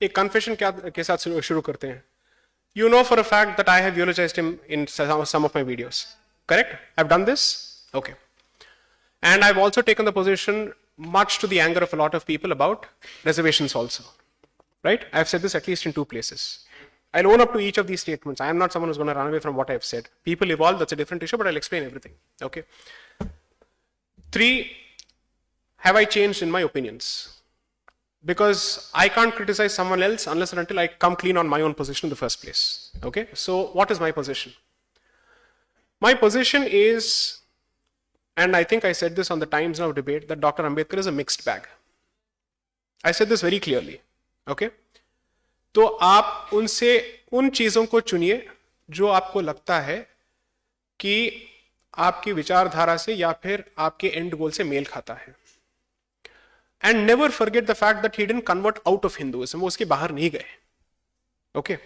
एक कन्फेशन के साथ शुरू करते हैं. You know for a fact that I have eulogized him in some of my videos. Correct? I've done this? Okay. And I've also taken the position, much to the anger of a lot of people, about reservations also. Right? I've said this at least in 2 places. I'll own up to each of these statements. I am not someone who's going to run away from what I've said. People evolve, that's a different issue, but I'll explain everything. Okay. 3, have I changed in my opinions? Because I can't criticize someone else unless and until I come clean on my own position in the first place. Okay. So what is my position? My position is, and I think I said this on the Times Now debate, that Dr. Ambedkar is a mixed bag. I said this very clearly. Okay. तो आप उनसे उन चीजों को चुनिए जो आपको लगता है कि आपकी विचारधारा से या फिर आपके एंड गोल से मेल खाता है. And never forget the fact that he didn't convert out of Hinduism, वो उसके बाहर नहीं गए. Okay.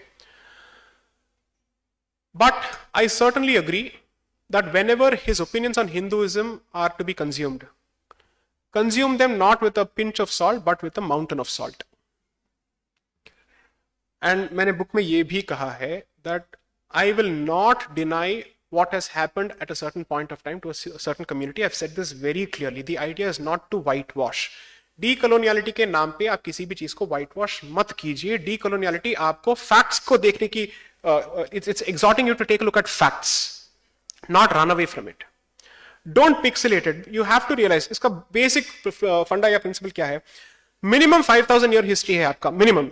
But I certainly agree that whenever his opinions on Hinduism are to be consumed, consume them not with a pinch of salt but with a mountain of salt. And मैंने book में ये भी कहा है that I will not deny what has happened at a certain point of time to a certain community. I've said this very clearly. The idea is not to whitewash. Decoloniality के नाम पे आप किसी भी चीज को whitewash मत कीजिए. Decoloniality आपको facts को देखने की it's exhorting you to take a look at facts, not run away from it. Don't pixelate it. You have to realize इसका basic फंडा या प्रिंसिपल क्या है. मिनिमम 5000 ईयर हिस्ट्री है आपका, मिनिमम.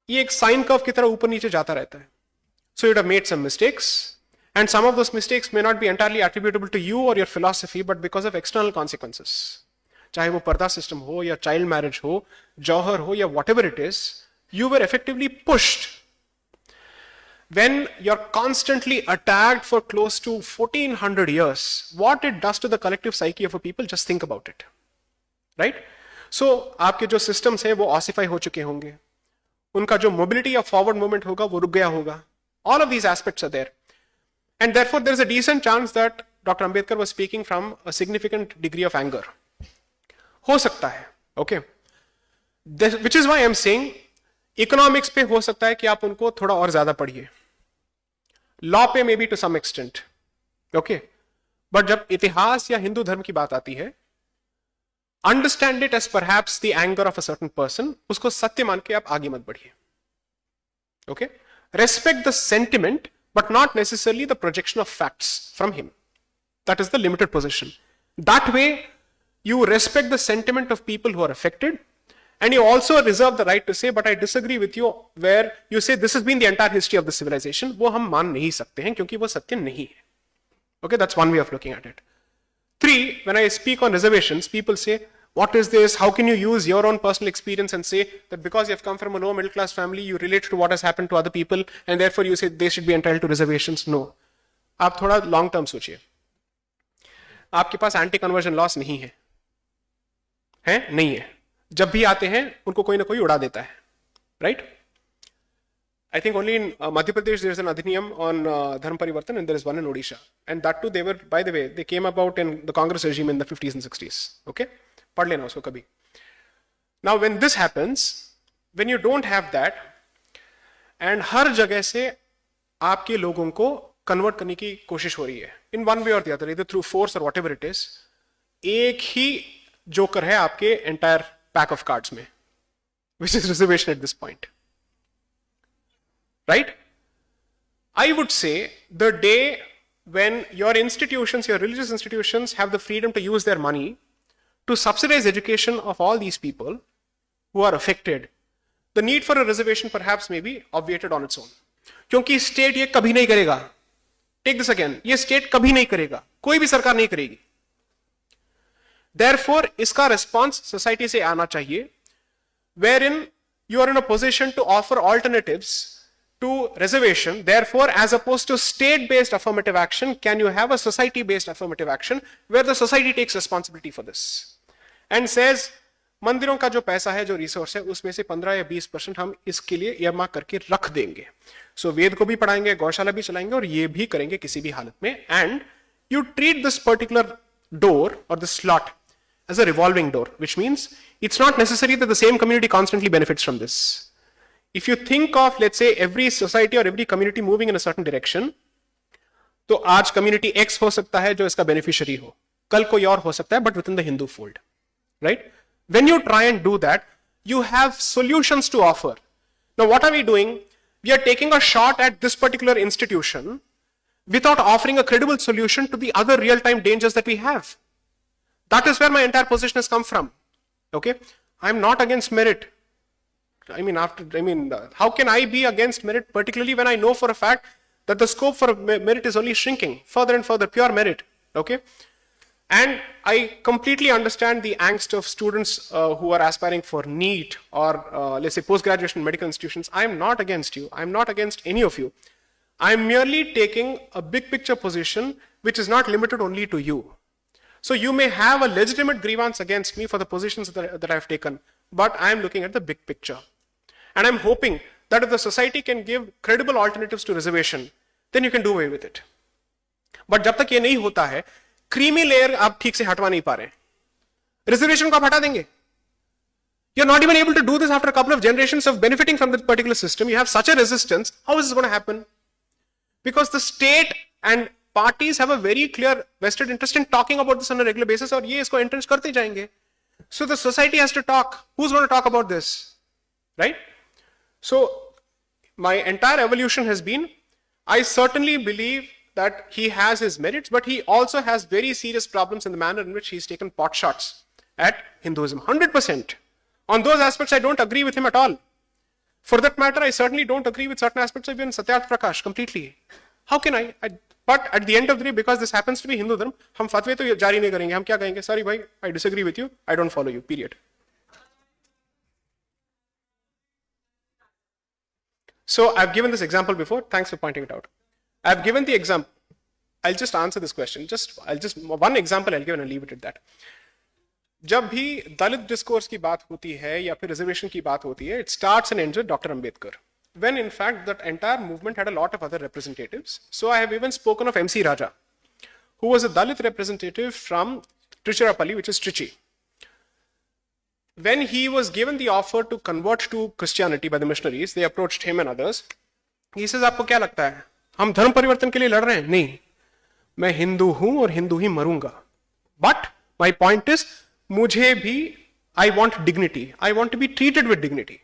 ये एक साइन कर्व की तरह ऊपर नीचे जाता रहता है. So you'd have made some mistakes, and some of those mistakes may not be entirely attributable to you or your philosophy, but because of external consequences. चाहे वो पर्दा सिस्टम हो या चाइल्ड मैरिज हो, जौहर हो या whatever it is, you were effectively pushed. When you're constantly attacked for close to 1400 years, what it does to the collective psyche of a people, just think about it. Right? So आपके जो systems हैं वो ossify हो चुके होंगे. उनका जो mobility या forward movement होगा वो रुक गया होगा. All of these aspects are there. And therefore, there is a decent chance that Dr. Ambedkar was speaking from a significant degree of anger. हो सकता है, okay? Which is why I am saying, economics पे हो सकता है कि आप उनको थोड़ा और ज्यादा पढ़िए. Law पे maybe to some extent, okay? But जब इतिहास या हिंदू धर्म की बात आती है, understand it as perhaps the anger of a certain person, उसको सत्य मान के आप आगे मत बढ़िए. Okay? Respect the sentiment, but not necessarily the projection of facts from him. That is the limited position. That way, you respect the sentiment of people who are affected, and you also reserve the right to say, but I disagree with you, where you say this has been the entire history of the civilization. वो हम मान नहीं सकते हैं क्योंकि वो सत्य नहीं है. Okay, that's one way of looking at it. 3, when I speak on reservations, people say, what is this? How can you use your own personal experience and say that because you have come from a low middle class family, you relate to what has happened to other people, and therefore you say they should be entitled to reservations? No. आप थोड़ा long term सोचिए. आपके पास anti conversion laws नहीं है, नहीं है. जब भी आते हैं उनको कोई ना कोई उड़ा देता है, right? I think only in Madhya Pradesh there is an adhiniyam on dharma parivartan, and there is one in Odisha, and that too they were, by the way, they came about in the Congress regime in the 50s and 60s. Okay. पढ़ लेना उसको कभी. Now when this happens, when you don't have that, and हर जगह से आपके लोगों को convert करने की कोशिश हो रही है, in one way or the other, either through force or whatever it is, एक ही जोकर है आपके entire pack of cards में, which is reservation at this point. Right? I would say the day when your institutions, your religious institutions, have the freedom to use their money to subsidize education of all these people who are affected, the need for a reservation perhaps may be obviated on its own. क्योंकि state ये कभी नहीं करेगा. Take this again, ये state कभी नहीं करेगा, कोई भी सरकार नहीं करेगी. Therefore, इसका response society से आना चाहिए, wherein you are in a position to offer alternatives to reservation. Therefore, as opposed to state-based affirmative action, can you have a society-based affirmative action where the society takes responsibility for this and says, मंदिरों का जो पैसा है, जो resource है, उसमें से 15 या 20% हम इसके लिए earmark करके रख देंगे. So वेद को भी पढ़ाएंगे, गौशाला भी चलाएंगे, और ये भी करेंगे किसी भी हालत में. And you treat this particular door or this slot as a revolving door, which means it's not necessary that the same community constantly benefits from this. If you think of, let's say, every society or every community moving in a certain direction, तो आज community X हो सकता है जो इसका beneficiary हो, कल कोई और हो सकता है, but within the Hindu fold, right? When you try and do that, you have solutions to offer. Now, what are we doing? We are taking a shot at this particular institution without offering a credible solution to the other real-time dangers that we have. That is where my entire position has come from. Okay, I'm not against merit. How can I be against merit, particularly when I know for a fact that the scope for merit is only shrinking further and further, pure merit. Okay, and I completely understand the angst of students who are aspiring for NEET or let's say post-graduation medical institutions. I'm not against you. I'm not against any of you. I'm merely taking a big picture position which is not limited only to you. So you may have a legitimate grievance against me for the positions that I've taken, but I'm looking at the big picture. And I'm hoping that if the society can give credible alternatives to reservation, then you can do away with it. But जब तक ये नहीं होता है, creamy layer आप ठीक से हटवा नहीं पा रहे, reservation को आप हटा देंगे. You're not even able to do this after a couple of generations of benefiting from this particular system. You have such a resistance. How is this going to happen? Because the state and parties have a very clear vested interest in talking about this on a regular basis, और ये इसको entrench करते जाएंगे. So the society has to talk. Who's going to talk about this? Right? So my entire evolution has been, I certainly believe that he has his merits, but he also has very serious problems in the manner in which he's taken pot shots at Hinduism. 100%. On those aspects, I don't agree with him at all. For that matter, I certainly don't agree with certain aspects of even Satyarth Prakash completely. How can I? But at the end of the day, because this happens to be Hindu dharma, हम फतवे तो जारी नहीं करेंगे. हम क्या कहेंगे? Sorry भाई, I disagree with you. I don't follow you. Period. So I've given this example before. Thanks for pointing it out. I've given the example. I'll just answer this question. One example I'll give and I'll leave it at that. जब भी दलित discourse की बात होती है या फिर reservation की बात होती है, it starts and ends with Dr. Ambedkar. When in fact that entire movement had a lot of other representatives. So I have even spoken of MC Raja, who was a Dalit representative from Trichirappalli, which is Trichy. When he was given the offer to convert to Christianity by the missionaries, they approached him and others. He says, आपको क्या लगता है? हम धर्म परिवर्तन के लिए लड़ रहे हैं? नहीं, मैं हिंदू हूं और हिंदू ही मरूंगा. But my point is, मुझे भी, I want dignity. I want to be treated with dignity.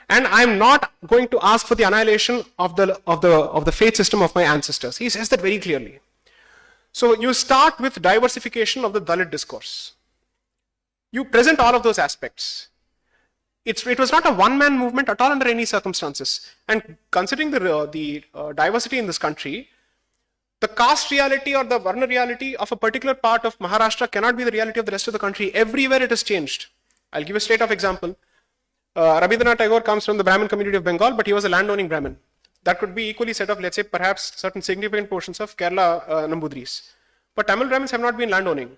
And I'm not going to ask for the annihilation of the faith system of my ancestors. He says that very clearly. So you start with diversification of the Dalit discourse. You present all of those aspects. It was not a one-man movement at all under any circumstances. And considering the diversity in this country, the caste reality or the Varna reality of a particular part of Maharashtra cannot be the reality of the rest of the country. Everywhere it has changed. I'll give a straight-off example. Rabindranath Tagore comes from the Brahmin community of Bengal, but he was a landowning Brahmin. That could be equally said of, let's say, perhaps certain significant portions of Kerala Nambudris. But Tamil Brahmins have not been landowning.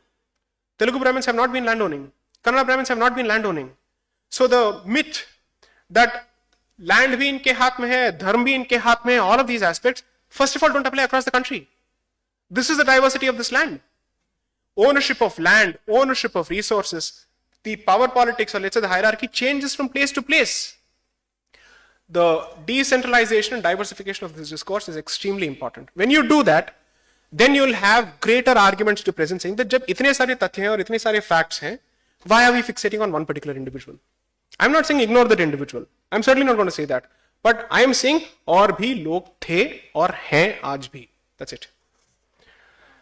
Telugu Brahmins have not been landowning. Kannada Brahmins have not been landowning. So the myth that land bhi inke haath mein hai, dharm bhi inke haath mein hai, all of these aspects, first of all, don't apply across the country. This is the diversity of this land. Ownership of land, ownership of resources, the power politics, or let's say the hierarchy, changes from place to place. The decentralization and diversification of this discourse is extremely important. When you do that, then you'll have greater arguments to present saying that जब इतने सारे तथ्य हैं और इतने सारे facts हैं, why are we fixating on one particular individual? I'm not saying ignore that individual. I'm certainly not going to say that. But I am saying और भी लोग थे और हैं आज भी. That's it.